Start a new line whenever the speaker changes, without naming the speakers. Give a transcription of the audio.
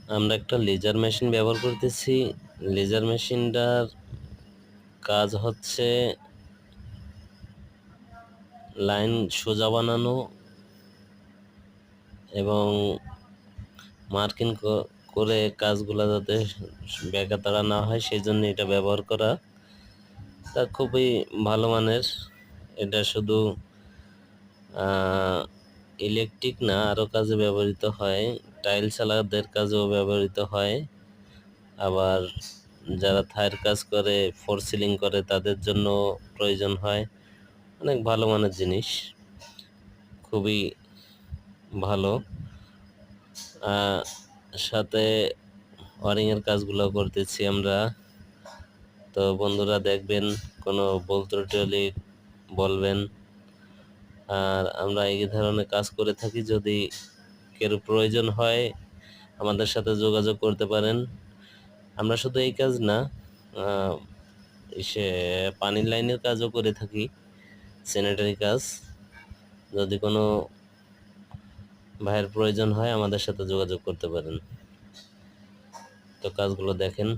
আমরা একটা laser machine ব্যবহার করতেছি। লেজার মেশিনটার কাজ হচ্ছে লাইন সোজা বানানো এবং মার্কিং করে কাজগুলো যাতে ব্যাঘাতাড়া না হয় সেই জন্য এটা ব্যবহার করা। তা খুবই ভালো মানের। এটা শুধু ইলেকট্রিক না, আরও কাজে ব্যবহৃত হয়। টাইল চালাদের কাজেও ব্যবহৃত হয়। আবার যারা থায়ের কাজ করে, ফোর সিলিং করে, তাদের জন্য প্রয়োজন হয়। অনেক ভালো মানের জিনিস, খুবই ভালো। সাথে ওয়ারিংয়ের কাজগুলো করতেছি আমরা। তো বন্ধুরা দেখবেন, কোনো ভুল ত্রুটি হলে বলবেন। আর আমরা এই ধরনের কাজ করে থাকি। যদি কেউ প্রয়োজন হয় আমাদের সাথে যোগাযোগ করতে পারেন। আমরা শুধু এই কাজ না, সে পানির লাইনের কাজও করে থাকি, স্যানিটারি কাজ। যদি কোনো ভাইয়ের প্রয়োজন হয় আমাদের সাথে যোগাযোগ করতে পারেন। তো কাজগুলো দেখেন।